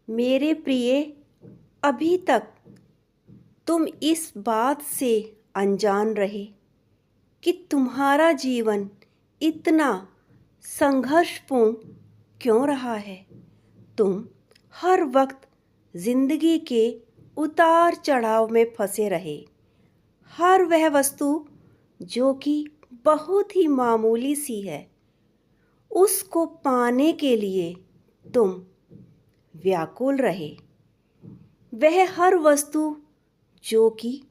मेरे प्रिय, अभी तक तुम इस बात से अनजान रहे कि तुम्हारा जीवन इतना संघर्षपूर्ण क्यों रहा है। तुम हर वक्त जिंदगी के उतार चढ़ाव में फंसे रहे। हर वह वस्तु जो कि बहुत ही मामूली सी है, उसको पाने के लिए तुम व्याकुल रहे। वह हर वस्तु जो कि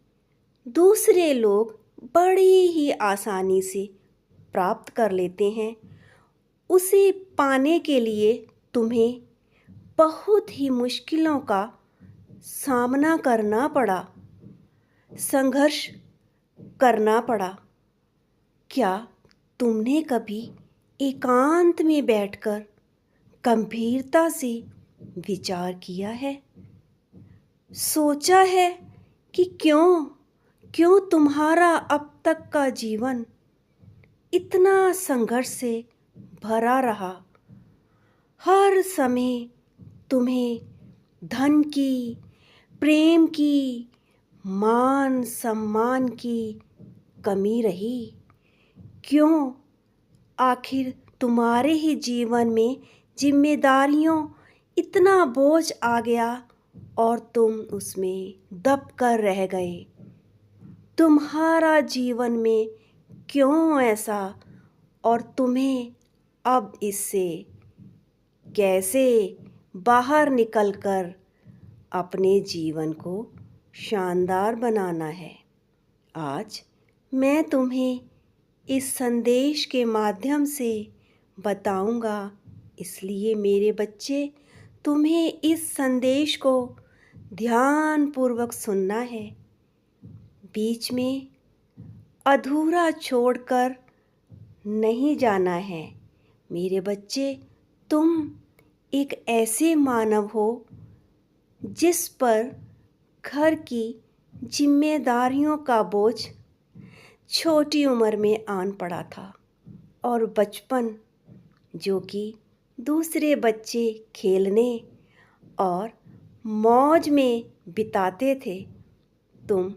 दूसरे लोग बड़ी ही आसानी से प्राप्त कर लेते हैं, उसे पाने के लिए तुम्हें बहुत ही मुश्किलों का सामना करना पड़ा, संघर्ष करना पड़ा। क्या तुमने कभी एकांत में बैठकर गंभीरता से विचार किया है? सोचा है कि क्यों क्यों तुम्हारा अब तक का जीवन इतना संघर्ष से भरा रहा? हर समय तुम्हें धन की, प्रेम की, मान सम्मान की कमी रही। क्यों आखिर तुम्हारे ही जीवन में जिम्मेदारियों इतना बोझ आ गया और तुम उसमें दब कर रह गए? तुम्हारा जीवन में क्यों ऐसा, और तुम्हें अब इससे कैसे बाहर निकलकर अपने जीवन को शानदार बनाना है? आज मैं तुम्हें इस संदेश के माध्यम से बताऊंगा। इसलिए मेरे बच्चे, तुम्हें इस संदेश को ध्यानपूर्वक सुनना है। बीच में अधूरा छोड़कर नहीं जाना है। मेरे बच्चे, तुम एक ऐसे मानव हो जिस पर घर की जिम्मेदारियों का बोझ छोटी उम्र में आन पड़ा था, और बचपन जो कि दूसरे बच्चे खेलने और मौज में बिताते थे, तुम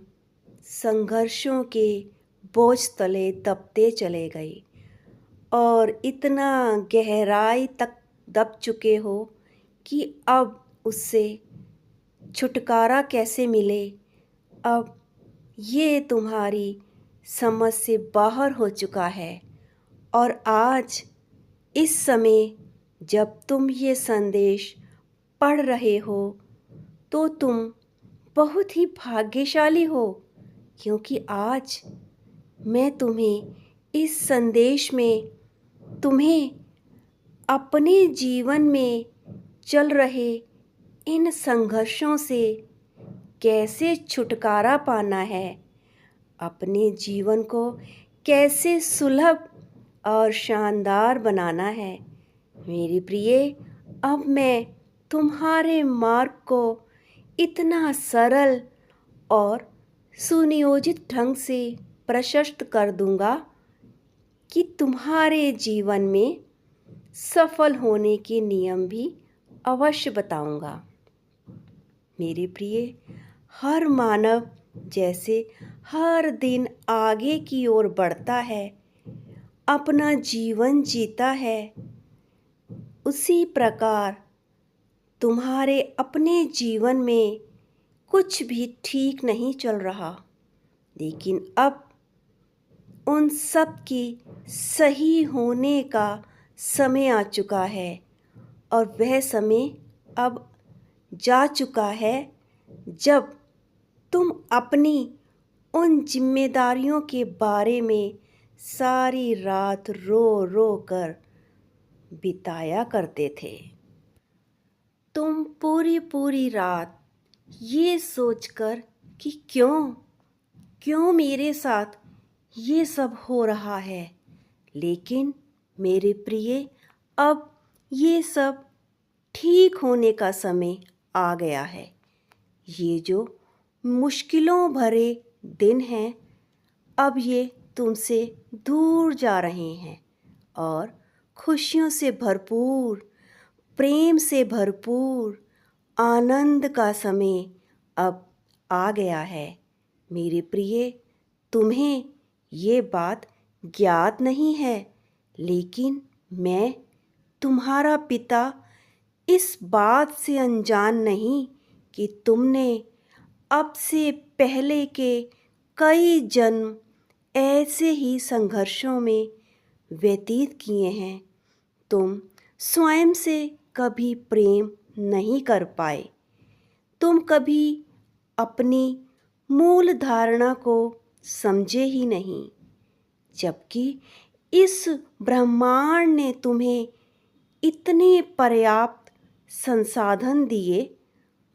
संघर्षों के बोझ तले दबते चले गए और इतना गहराई तक दब चुके हो कि अब उससे छुटकारा कैसे मिले, अब ये तुम्हारी समझ से बाहर हो चुका है। और आज इस समय जब तुम ये संदेश पढ़ रहे हो तो तुम बहुत ही भाग्यशाली हो, क्योंकि आज मैं तुम्हें इस संदेश में तुम्हें अपने जीवन में चल रहे इन संघर्षों से कैसे छुटकारा पाना है, अपने जीवन को कैसे सुलभ और शानदार बनाना है। मेरी प्रिय, अब मैं तुम्हारे मार्ग को इतना सरल और सुनियोजित ढंग से प्रशस्त कर दूंगा कि तुम्हारे जीवन में सफल होने के नियम भी अवश्य बताऊंगा। मेरे प्रिय, हर मानव जैसे हर दिन आगे की ओर बढ़ता है, अपना जीवन जीता है, उसी प्रकार तुम्हारे अपने जीवन में कुछ भी ठीक नहीं चल रहा। लेकिन अब उन सब की सही होने का समय आ चुका है, और वह समय अब जा चुका है जब तुम अपनी उन जिम्मेदारियों के बारे में सारी रात रो रो कर बिताया करते थे। तुम पूरी पूरी रात ये सोचकर कि क्यों क्यों मेरे साथ ये सब हो रहा है। लेकिन मेरे प्रिय, अब ये सब ठीक होने का समय आ गया है। ये जो मुश्किलों भरे दिन हैं, अब ये तुमसे दूर जा रहे हैं और खुशियों से भरपूर, प्रेम से भरपूर आनंद का समय अब आ गया है। मेरे प्रिय, तुम्हें ये बात ज्ञात नहीं है, लेकिन मैं तुम्हारा पिता इस बात से अनजान नहीं कि तुमने अब से पहले के कई जन्म ऐसे ही संघर्षों में व्यतीत किए हैं। तुम स्वयं से कभी प्रेम नहीं कर पाए। तुम कभी अपनी मूल धारणा को समझे ही नहीं, जबकि इस ब्रह्मांड ने तुम्हें इतने पर्याप्त संसाधन दिए,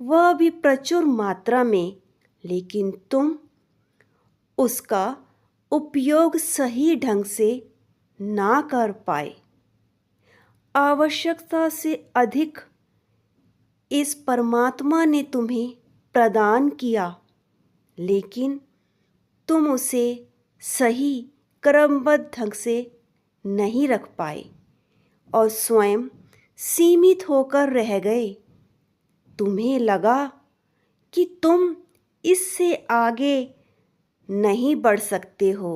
वह भी प्रचुर मात्रा में, लेकिन तुम उसका उपयोग सही ढंग से ना कर पाए। आवश्यकता से अधिक इस परमात्मा ने तुम्हें प्रदान किया, लेकिन तुम उसे सही क्रमबद्ध ढंग से नहीं रख पाए और स्वयं सीमित होकर रह गए। तुम्हें लगा कि तुम इससे आगे नहीं बढ़ सकते हो।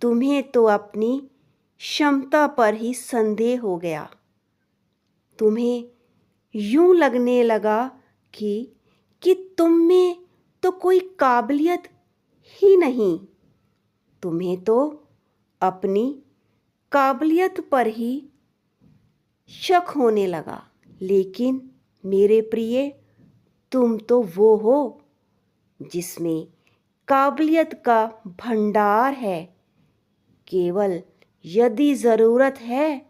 तुम्हें तो अपनी क्षमता पर ही संदेह हो गया। तुम्हें यूं लगने लगा कि तुम में तो कोई काबिलियत ही नहीं। तुम्हें तो अपनी काबिलियत पर ही शक होने लगा। लेकिन मेरे प्रिय, तुम तो वो हो जिसमें काबिलियत का भंडार है। केवल यदि ज़रूरत है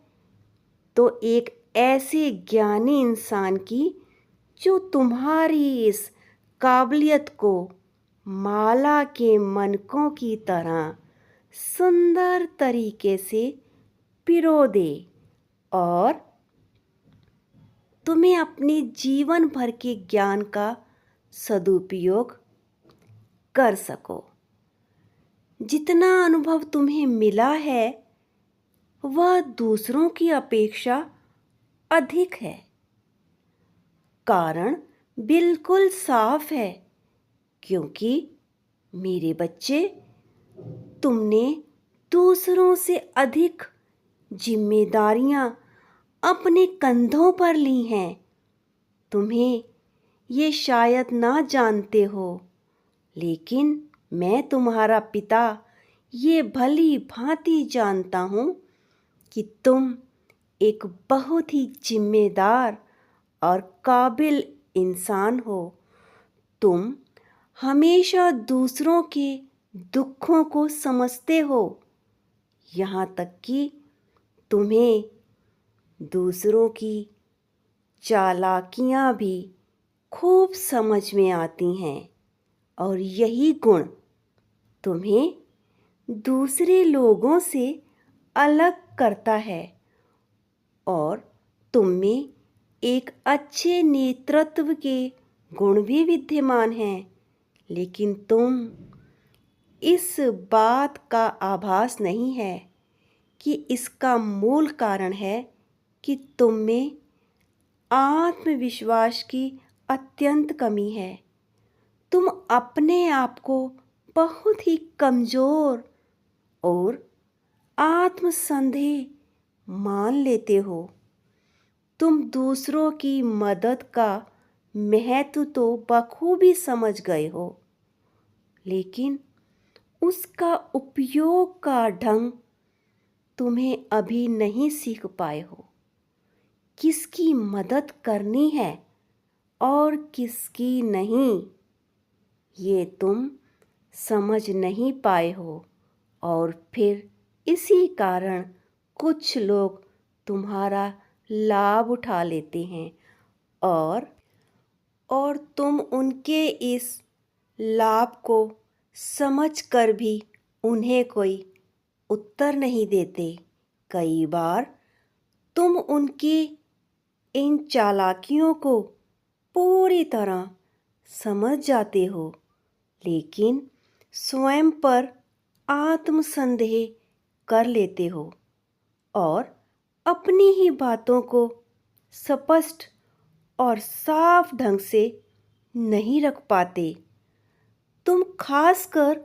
तो एक ऐसे ज्ञानी इंसान की जो तुम्हारी इस काबिलियत को माला के मनकों की तरह सुंदर तरीके से पिरो दे और तुम्हें अपने जीवन भर के ज्ञान का सदुपयोग कर सको। जितना अनुभव तुम्हें मिला है वह दूसरों की अपेक्षा अधिक है। कारण बिल्कुल साफ है, क्योंकि मेरे बच्चे, तुमने दूसरों से अधिक जिम्मेदारियां अपने कंधों पर ली हैं। तुम्हें ये शायद ना जानते हो, लेकिन मैं तुम्हारा पिता ये भली भांति जानता हूँ कि तुम एक बहुत ही जिम्मेदार और काबिल इंसान हो। तुम हमेशा दूसरों के दुखों को समझते हो, यहाँ तक कि तुम्हें दूसरों की चालाकियाँ भी खूब समझ में आती हैं और यही गुण तुम्हें दूसरे लोगों से अलग करता है और तुम में एक अच्छे नेतृत्व के गुण भी विद्यमान हैं। लेकिन तुम इस बात का आभास नहीं है कि इसका मूल कारण है कि तुम में आत्मविश्वास की अत्यंत कमी है। तुम अपने आप को बहुत ही कमज़ोर और आत्मसंदेह मान लेते हो। तुम दूसरों की मदद का महत्व तो बखूबी समझ गए हो, लेकिन उसका उपयोग का ढंग तुम्हें अभी नहीं सीख पाए हो। किसकी मदद करनी है और किसकी नहीं, ये तुम समझ नहीं पाए हो और फिर इसी कारण कुछ लोग तुम्हारा लाभ उठा लेते हैं और तुम उनके इस लाभ को समझकर भी उन्हें कोई उत्तर नहीं देते। कई बार तुम उनकी इन चालाकियों को पूरी तरह समझ जाते हो, लेकिन स्वयं पर आत्मसंदेह कर लेते हो और अपनी ही बातों को स्पष्ट और साफ ढंग से नहीं रख पाते। तुम खासकर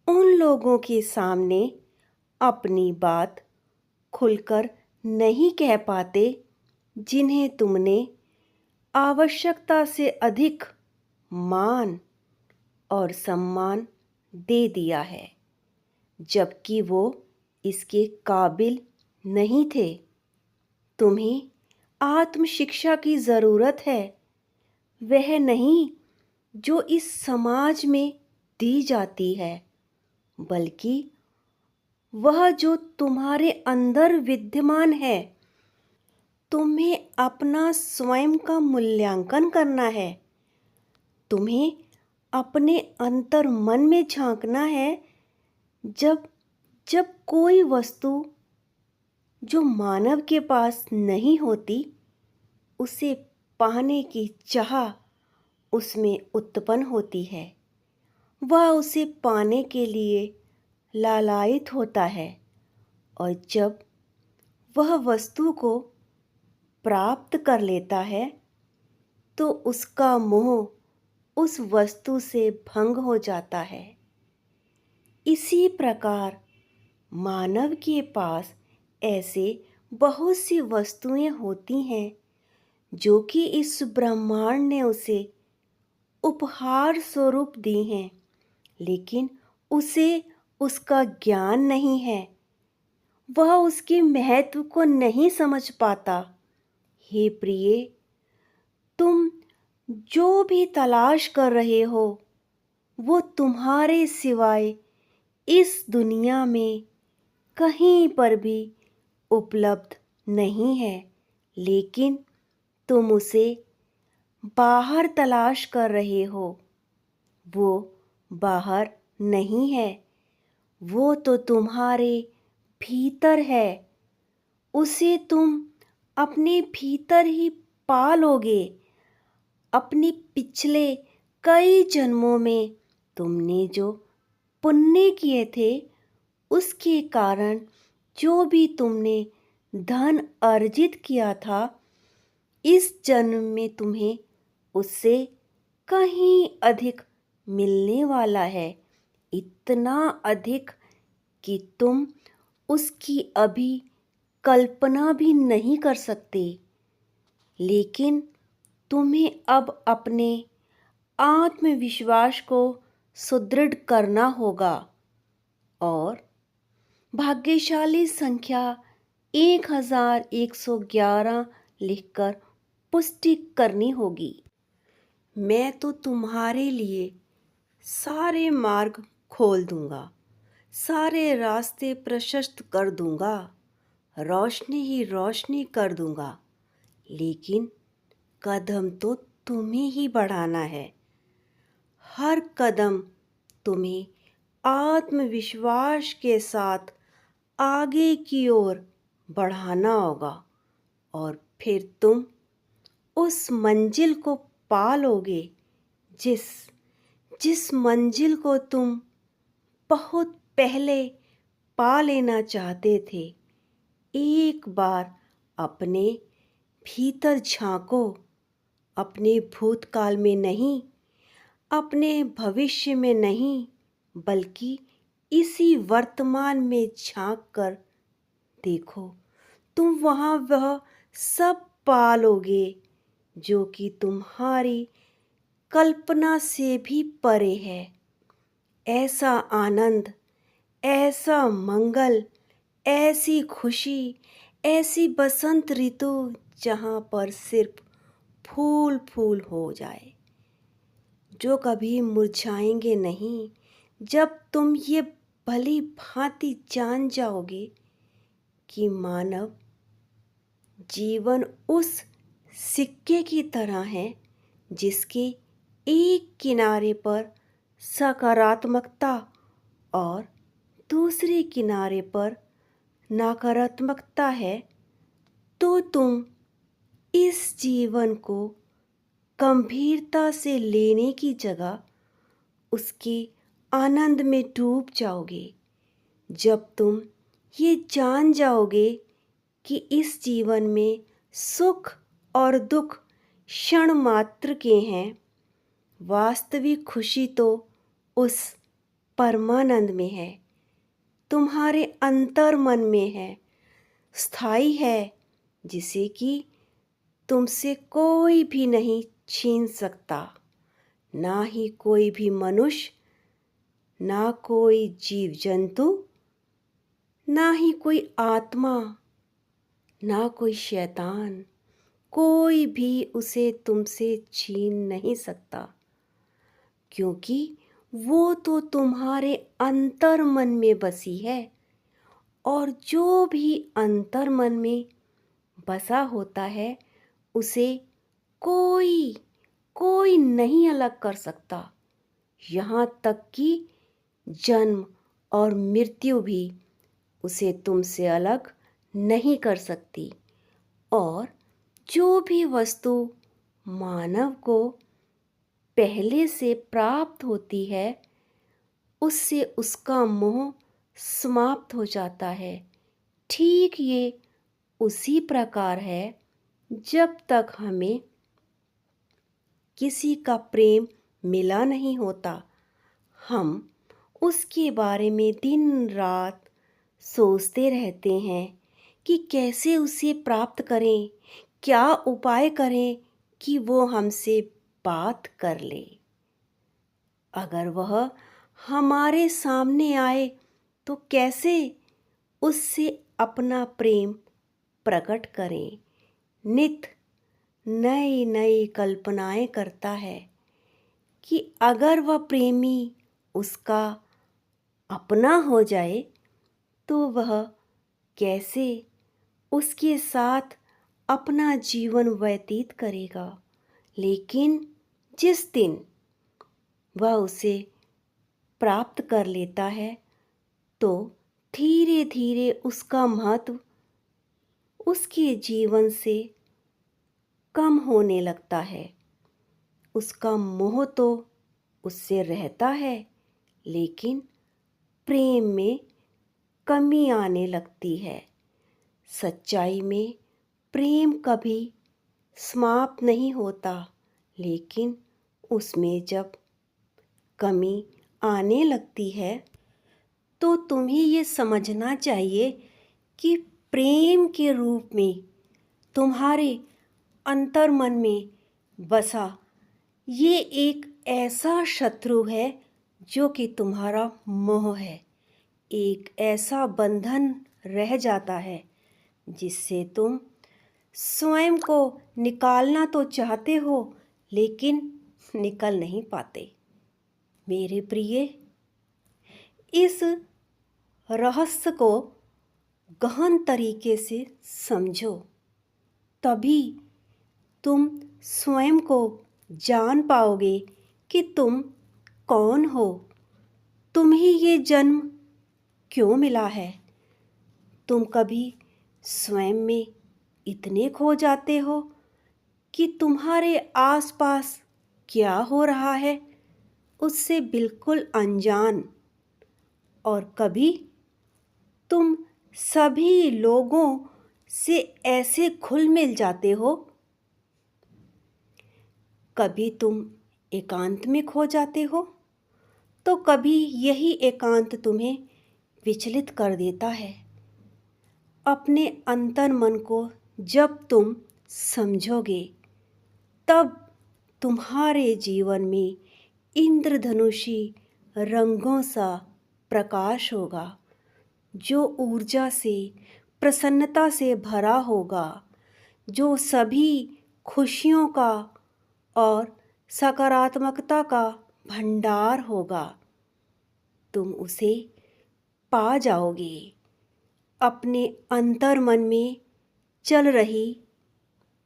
उन लोगों के सामने अपनी बात खुलकर नहीं कह पाते जिन्हें तुमने आवश्यकता से अधिक मान और सम्मान दे दिया है, जबकि वो इसके काबिल नहीं थे। तुम्हें आत्म शिक्षा की ज़रूरत है, वह नहीं जो इस समाज में दी जाती है, बल्कि वह जो तुम्हारे अंदर विद्यमान है। तुम्हें अपना स्वयं का मूल्यांकन करना है। तुम्हें अपने अंतर मन में झांकना है। जब जब कोई वस्तु जो मानव के पास नहीं होती, उसे पाने की चाह उसमें उत्पन्न होती है, वह उसे पाने के लिए लालायित होता है, और जब वह वस्तु को प्राप्त कर लेता है तो उसका मोह उस वस्तु से भंग हो जाता है। इसी प्रकार मानव के पास ऐसे बहुत सी वस्तुएं होती हैं जो कि इस ब्रह्मांड ने उसे उपहार स्वरूप दी हैं, लेकिन उसे उसका ज्ञान नहीं है। वह उसके महत्व को नहीं समझ पाता। हे प्रिय, तुम जो भी तलाश कर रहे हो वो तुम्हारे सिवाय इस दुनिया में कहीं पर भी उपलब्ध नहीं है, लेकिन तुम उसे बाहर तलाश कर रहे हो। वो बाहर नहीं है, वो तो तुम्हारे भीतर है। उसे तुम अपने भीतर ही पालोगे। अपने पिछले कई जन्मों में तुमने जो पुण्य किए थे, उसके कारण जो भी तुमने धन अर्जित किया था, इस जन्म में तुम्हें उससे कहीं अधिक मिलने वाला है। इतना अधिक कि तुम उसकी अभी कल्पना भी नहीं कर सकते। लेकिन तुम्हें अब अपने आत्मविश्वास को सुदृढ़ करना होगा और भाग्यशाली संख्या 1111 लिखकर पुष्टि करनी होगी। मैं तो तुम्हारे लिए सारे मार्ग खोल दूंगा, सारे रास्ते प्रशस्त कर दूंगा, रोशनी ही रोशनी कर दूंगा, लेकिन कदम तो तुम्हें ही बढ़ाना है। हर कदम तुम्हें आत्मविश्वास के साथ आगे की ओर बढ़ाना होगा, और फिर तुम उस मंजिल को पा लोगे जिस जिस मंजिल को तुम बहुत पहले पा लेना चाहते थे। एक बार अपने भीतर झांको, अपने भूतकाल में नहीं, अपने भविष्य में नहीं, बल्कि इसी वर्तमान में झांक कर देखो। तुम वहाँ वह सब पालोगे जो कि तुम्हारी कल्पना से भी परे है। ऐसा आनंद, ऐसा मंगल, ऐसी खुशी, ऐसी बसंत ऋतु जहाँ पर सिर्फ फूल फूल हो जाए, जो कभी मुरझाएंगे नहीं। जब तुम ये भली भांति जान जाओगे कि मानव जीवन उस सिक्के की तरह है जिसके एक किनारे पर सकारात्मकता और दूसरे किनारे पर नकारात्मकता है, तो तुम इस जीवन को गंभीरता से लेने की जगह उसके आनंद में डूब जाओगे। जब तुम ये जान जाओगे कि इस जीवन में सुख और दुख क्षण मात्र के हैं। वास्तविक खुशी तो उस परमानंद में है, तुम्हारे अंतर मन में है, स्थायी है, जिसे कि तुमसे कोई भी नहीं छीन सकता। ना ही कोई भी मनुष्य, ना कोई जीव जंतु, ना ही कोई आत्मा, ना कोई शैतान, कोई भी उसे तुमसे छीन नहीं सकता, क्योंकि वो तो तुम्हारे अंतर मन में बसी है। और जो भी अंतर मन में बसा होता है उसे कोई कोई नहीं अलग कर सकता। यहाँ तक कि जन्म और मृत्यु भी उसे तुमसे अलग नहीं कर सकती। और जो भी वस्तु मानव को पहले से प्राप्त होती है उससे उसका मोह समाप्त हो जाता है। ठीक ये उसी प्रकार है, जब तक हमें किसी का प्रेम मिला नहीं होता हम उसके बारे में दिन रात सोचते रहते हैं कि कैसे उसे प्राप्त करें, क्या उपाय करें कि वो हमसे बात कर ले। अगर वह हमारे सामने आए तो कैसे उससे अपना प्रेम प्रकट करें। नित नई नई कल्पनाएं करता है कि अगर वह प्रेमी उसका अपना हो जाए तो वह कैसे उसके साथ अपना जीवन व्यतीत करेगा। लेकिन जिस दिन वह उसे प्राप्त कर लेता है तो धीरे धीरे उसका महत्व उसके जीवन से कम होने लगता है। उसका मोह तो उससे रहता है, लेकिन प्रेम में कमी आने लगती है। सच्चाई में प्रेम कभी समाप्त नहीं होता, लेकिन उसमें जब कमी आने लगती है तो तुम्हें ये समझना चाहिए कि प्रेम के रूप में तुम्हारे अंतर मन में बसा ये एक ऐसा शत्रु है जो कि तुम्हारा मोह है। एक ऐसा बंधन रह जाता है जिससे तुम स्वयं को निकालना तो चाहते हो, लेकिन निकल नहीं पाते। मेरे प्रिय, इस रहस्य को गहन तरीके से समझो, तभी तुम स्वयं को जान पाओगे कि तुम कौन हो, तुम्हें ये जन्म क्यों मिला है। तुम कभी स्वयं में इतने खो जाते हो कि तुम्हारे आसपास क्या हो रहा है उससे बिल्कुल अनजान, और कभी तुम सभी लोगों से ऐसे घुल मिल जाते हो, कभी तुम एकांत में खो जाते हो तो कभी यही एकांत तुम्हें विचलित कर देता है। अपने अंतर मन को जब तुम समझोगे तब तुम्हारे जीवन में इंद्रधनुषी रंगों सा प्रकाश होगा, जो ऊर्जा से प्रसन्नता से भरा होगा, जो सभी खुशियों का और सकारात्मकता का भंडार होगा। तुम उसे पा जाओगे। अपने अंतर मन में चल रही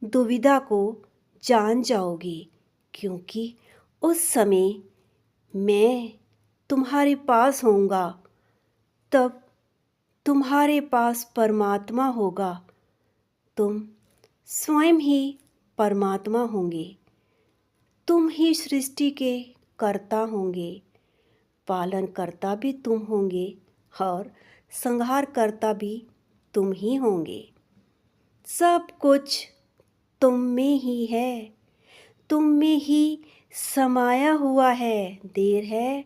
दुविधा को जान जाओगे, क्योंकि उस समय मैं तुम्हारे पास होऊंगा। तब तुम्हारे पास परमात्मा होगा। तुम स्वयं ही परमात्मा होंगे। तुम ही सृष्टि के कर्ता होंगे। पालन करता भी तुम होंगे और संहार करता भी तुम ही होंगे। सब कुछ तुम में ही है। तुम में ही समाया हुआ है। देर है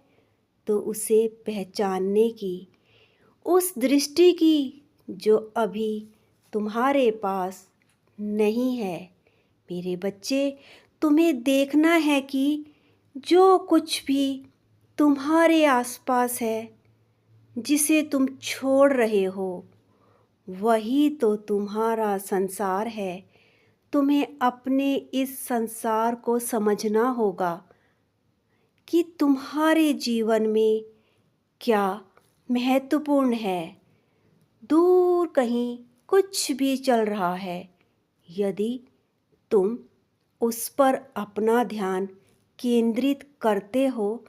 तो उसे पहचानने की, उस दृष्टि की जो अभी तुम्हारे पास नहीं है। मेरे बच्चे, तुम्हें देखना है कि जो कुछ भी तुम्हारे आसपास है, जिसे तुम छोड़ रहे हो, वही तो तुम्हारा संसार है। तुम्हें अपने इस संसार को समझना होगा कि तुम्हारे जीवन में क्या महत्वपूर्ण है। दूर कहीं कुछ भी चल रहा है, यदि तुम उस पर अपना ध्यान केंद्रित करते हो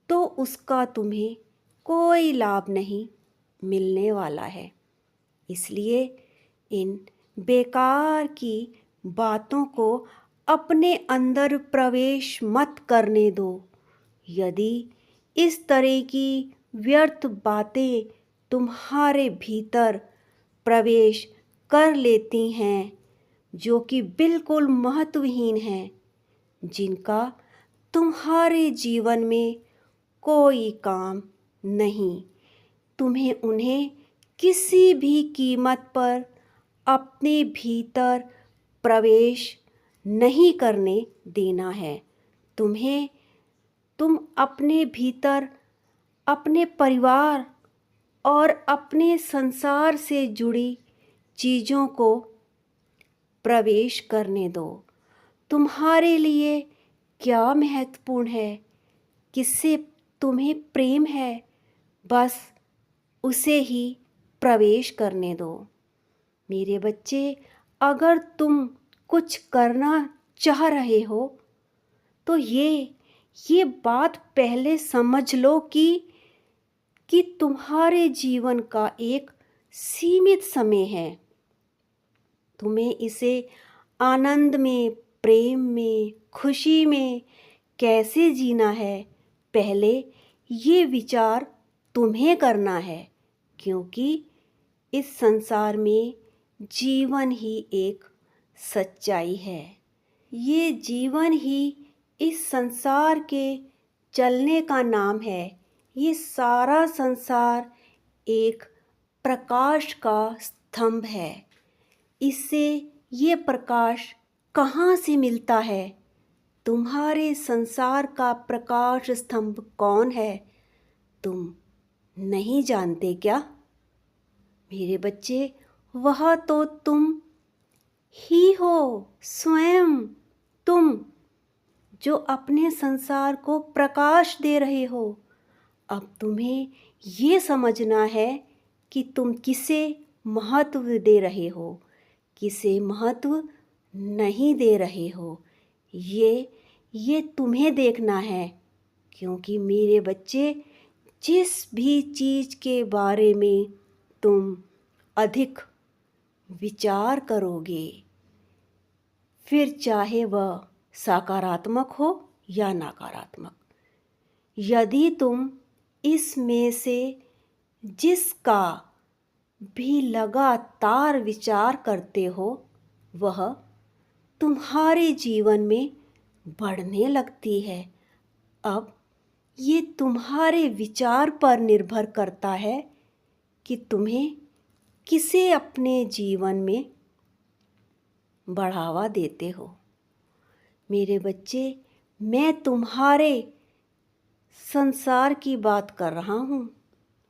तो उसका तुम्हें कोई लाभ नहीं मिलने वाला है। इसलिए इन बेकार की बातों को अपने अंदर प्रवेश मत करने दो। यदि इस तरह की व्यर्थ बातें तुम्हारे भीतर प्रवेश कर लेती हैं, जो कि बिल्कुल महत्वहीन हैं, जिनका तुम्हारे जीवन में कोई काम नहीं, तुम्हें उन्हें किसी भी कीमत पर अपने भीतर प्रवेश नहीं करने देना है। तुम अपने भीतर अपने परिवार और अपने संसार से जुड़ी चीज़ों को प्रवेश करने दो। तुम्हारे लिए क्या महत्वपूर्ण है, किससे तुम्हें प्रेम है, बस उसे ही प्रवेश करने दो। मेरे बच्चे, अगर तुम कुछ करना चाह रहे हो तो ये बात पहले समझ लो कि तुम्हारे जीवन का एक सीमित समय है। तुम्हें इसे आनंद में, प्रेम में, खुशी में कैसे जीना है, पहले ये विचार तुम्हें करना है। क्योंकि इस संसार में जीवन ही एक सच्चाई है। ये जीवन ही इस संसार के चलने का नाम है। ये सारा संसार एक प्रकाश का स्तंभ है। इससे ये प्रकाश कहाँ से मिलता है? तुम्हारे संसार का प्रकाश स्तंभ कौन है, तुम नहीं जानते क्या? मेरे बच्चे, वह तो तुम ही हो, स्वयं तुम, जो अपने संसार को प्रकाश दे रहे हो। अब तुम्हें ये समझना है कि तुम किसे महत्व दे रहे हो, किसे महत्व नहीं दे रहे हो। ये तुम्हें देखना है। क्योंकि मेरे बच्चे, जिस भी चीज़ के बारे में तुम अधिक विचार करोगे, फिर चाहे वह सकारात्मक हो या नकारात्मक, यदि तुम इसमें से जिसका भी लगातार विचार करते हो, वह तुम्हारे जीवन में बढ़ने लगती है। अब ये तुम्हारे विचार पर निर्भर करता है कि तुम्हें किसे अपने जीवन में बढ़ावा देते हो। मेरे बच्चे, मैं तुम्हारे संसार की बात कर रहा हूँ।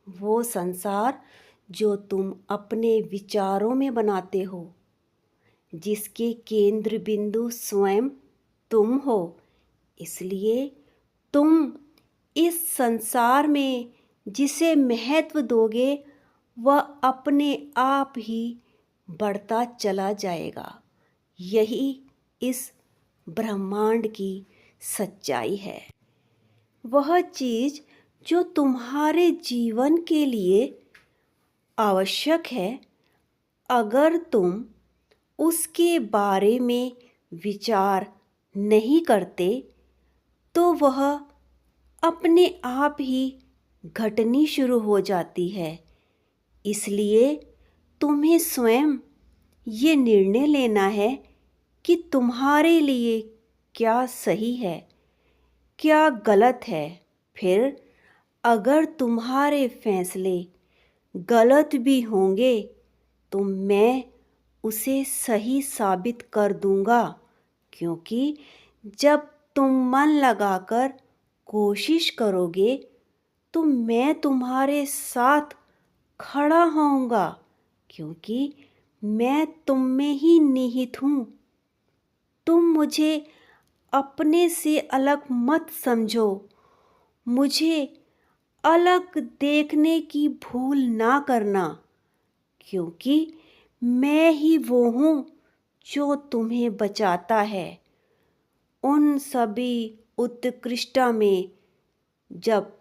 वो संसार जो तुम अपने विचारों में बनाते हो, जिसके केंद्र बिंदु स्वयं तुम हो। इसलिए तुम इस संसार में जिसे महत्व दोगे, वह अपने आप ही बढ़ता चला जाएगा। यही इस ब्रह्मांड की सच्चाई है। वह चीज़ जो तुम्हारे जीवन के लिए आवश्यक है, अगर तुम उसके बारे में विचार नहीं करते तो वह अपने आप ही घटनी शुरू हो जाती है। इसलिए तुम्हें स्वयं ये निर्णय लेना है कि तुम्हारे लिए क्या सही है, क्या गलत है। फिर अगर तुम्हारे फैसले गलत भी होंगे तो मैं उसे सही साबित कर दूंगा, क्योंकि जब तुम मन लगाकर कोशिश करोगे तो मैं तुम्हारे साथ खड़ा होऊंगा, क्योंकि मैं तुम में ही निहित हूँ। तुम मुझे अपने से अलग मत समझो। मुझे अलग देखने की भूल ना करना, क्योंकि मैं ही वो हूँ जो तुम्हें बचाता है। उन सभी उत्कृष्टता में जब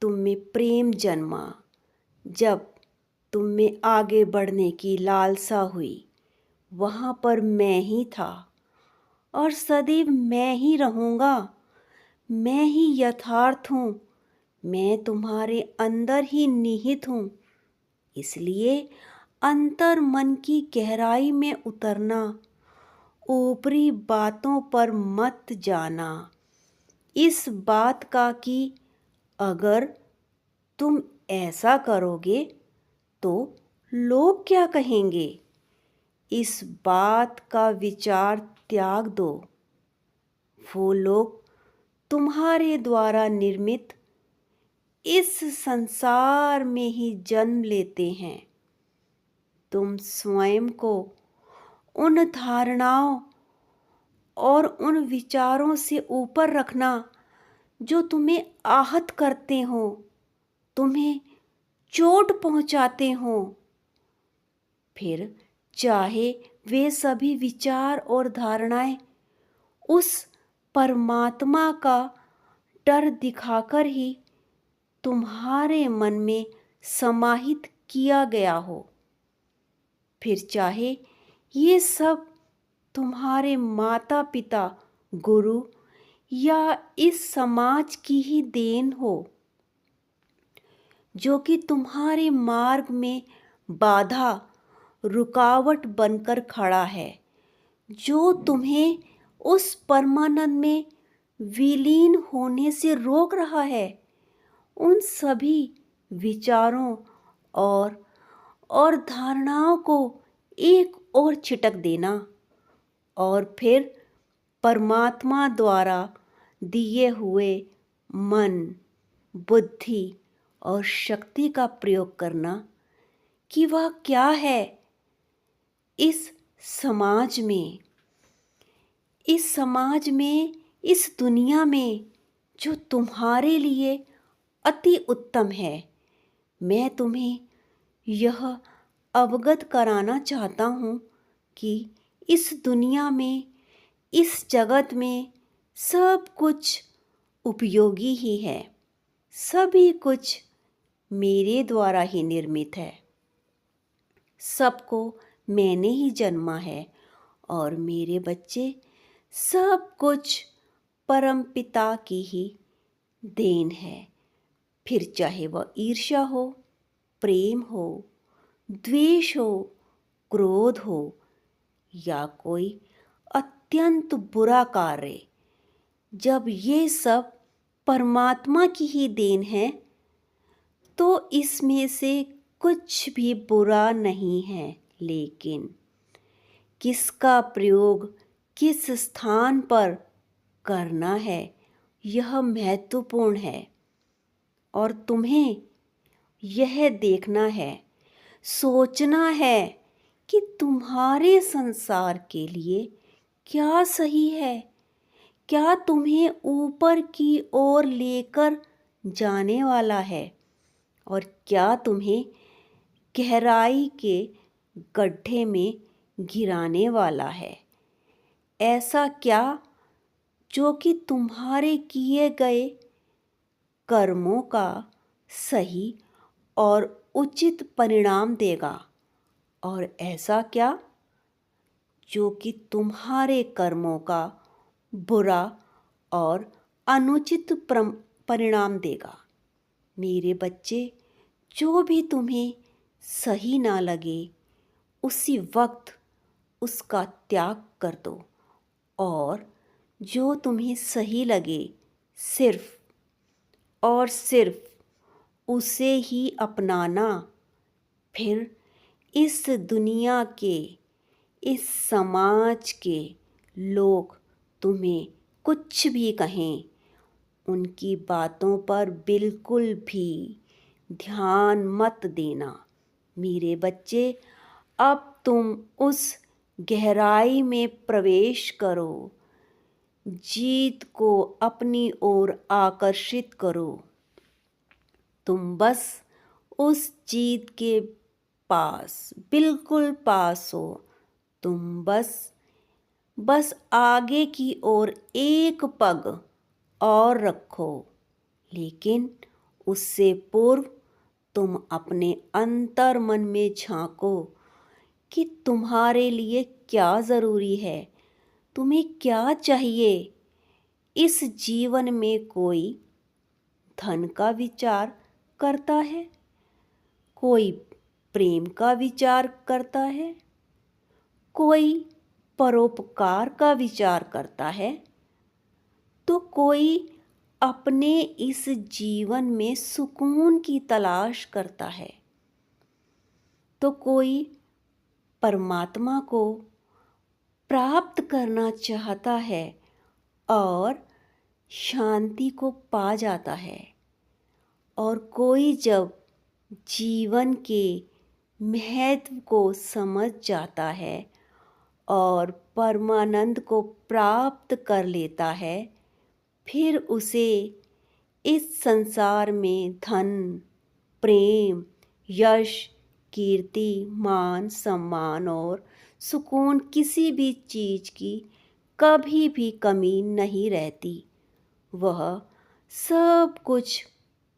तुम में प्रेम जन्मा, जब तुम में आगे बढ़ने की लालसा हुई, वहाँ पर मैं ही था और सदैव मैं ही रहूँगा। मैं ही यथार्थ हूँ। मैं तुम्हारे अंदर ही निहित हूँ। इसलिए अंतर मन की गहराई में उतरना, ऊपरी बातों पर मत जाना, इस बात का कि अगर तुम ऐसा करोगे तो लोग क्या कहेंगे, इस बात का विचार त्याग दो। वो लोग तुम्हारे द्वारा निर्मित इस संसार में ही जन्म लेते हैं। तुम स्वयं को उन धारणाओं और उन विचारों से ऊपर रखना जो तुम्हें आहत करते हो, तुम्हें चोट पहुंचाते हो। फिर चाहे वे सभी विचार और धारणाएं उस परमात्मा का डर दिखाकर ही तुम्हारे मन में समाहित किया गया हो, फिर चाहे ये सब तुम्हारे माता पिता, गुरु या इस समाज की ही देन हो, जो कि तुम्हारे मार्ग में बाधा, रुकावट बनकर खड़ा है, जो तुम्हें उस परमानंद में विलीन होने से रोक रहा है। उन सभी विचारों और धारणाओं को एक ओर छिटक देना और फिर परमात्मा द्वारा दिए हुए मन, बुद्धि और शक्ति का प्रयोग करना कि वह क्या है इस समाज में, इस दुनिया में जो तुम्हारे लिए अति उत्तम है। मैं तुम्हें यह अवगत कराना चाहता हूँ कि इस दुनिया में, इस जगत में सब कुछ उपयोगी ही है। सभी कुछ मेरे द्वारा ही निर्मित है। सबको मैंने ही जन्मा है और मेरे बच्चे सब कुछ परमपिता की ही देन है। फिर चाहे वह ईर्ष्या हो, प्रेम हो, द्वेष हो, क्रोध हो या कोई अत्यंत बुरा कार्य, जब ये सब परमात्मा की ही देन है तो इसमें से कुछ भी बुरा नहीं है। लेकिन किसका प्रयोग किस स्थान पर करना है, यह महत्वपूर्ण है और तुम्हें यह देखना है, सोचना है कि तुम्हारे संसार के लिए क्या सही है, क्या तुम्हें ऊपर की ओर लेकर जाने वाला है और क्या तुम्हें गहराई के गड्ढे में गिराने वाला है। ऐसा क्या जो कि तुम्हारे किए गए कर्मों का सही और उचित परिणाम देगा और ऐसा क्या जो कि तुम्हारे कर्मों का बुरा और अनुचित परिणाम देगा। मेरे बच्चे, जो भी तुम्हें सही ना लगे उसी वक्त उसका त्याग कर दो और जो तुम्हें सही लगे, सिर्फ और सिर्फ उसे ही अपनाना। फिर इस दुनिया के, इस समाज के लोग तुम्हें कुछ भी कहें, उनकी बातों पर बिल्कुल भी ध्यान मत देना। मेरे बच्चे, अब तुम उस गहराई में प्रवेश करो। जीत को अपनी ओर आकर्षित करो। तुम बस उस जीत के पास, बिल्कुल पास हो। तुम बस आगे की ओर एक पग और रखो। लेकिन उससे पूर्व तुम अपने अंतर मन में झांको कि तुम्हारे लिए क्या ज़रूरी है, तुम्हें क्या चाहिए। इस जीवन में कोई धन का विचार करता है, कोई प्रेम का विचार करता है, कोई परोपकार का विचार करता है, तो कोई अपने इस जीवन में सुकून की तलाश करता है, तो कोई परमात्मा को प्राप्त करना चाहता है और शांति को पा जाता है। और कोई जब जीवन के महत्व को समझ जाता है और परमानंद को प्राप्त कर लेता है, फिर उसे इस संसार में धन, प्रेम, यश, कीर्ति, मान, सम्मान और सुकून किसी भी चीज़ की कभी भी कमी नहीं रहती। वह सब कुछ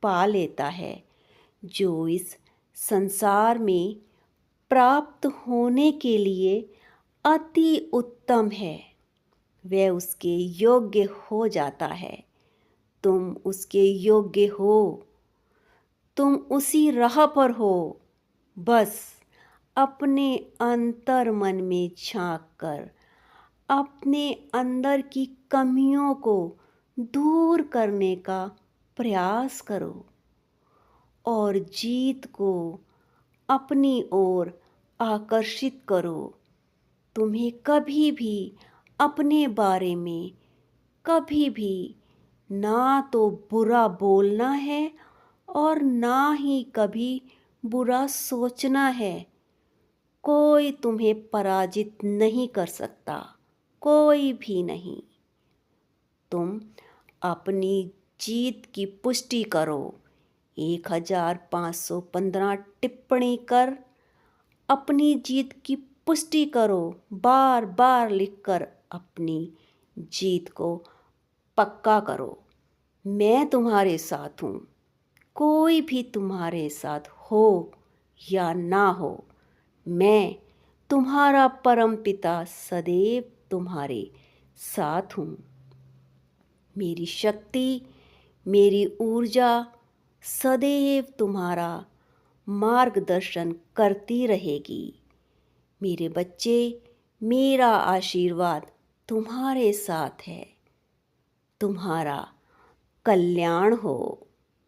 पा लेता है जो इस संसार में प्राप्त होने के लिए अति उत्तम है। वह उसके योग्य हो जाता है। तुम उसके योग्य हो। तुम उसी राह पर हो। बस अपने अंतर मन में झांक कर अपने अंदर की कमियों को दूर करने का प्रयास करो और जीत को अपनी ओर आकर्षित करो। तुम्हें कभी भी अपने बारे में कभी भी ना तो बुरा बोलना है और ना ही कभी बुरा सोचना है। कोई तुम्हें पराजित नहीं कर सकता, कोई भी नहीं। तुम अपनी जीत की पुष्टि करो। 1515 टिप्पणी कर अपनी जीत की पुष्टि करो। बार बार लिखकर अपनी जीत को पक्का करो। मैं तुम्हारे साथ हूँ। कोई भी तुम्हारे साथ हो या ना हो, मैं तुम्हारा परमपिता सदैव तुम्हारे साथ हूँ। मेरी शक्ति, मेरी ऊर्जा सदैव तुम्हारा मार्गदर्शन करती रहेगी। मेरे बच्चे, मेरा आशीर्वाद तुम्हारे साथ है। तुम्हारा कल्याण हो।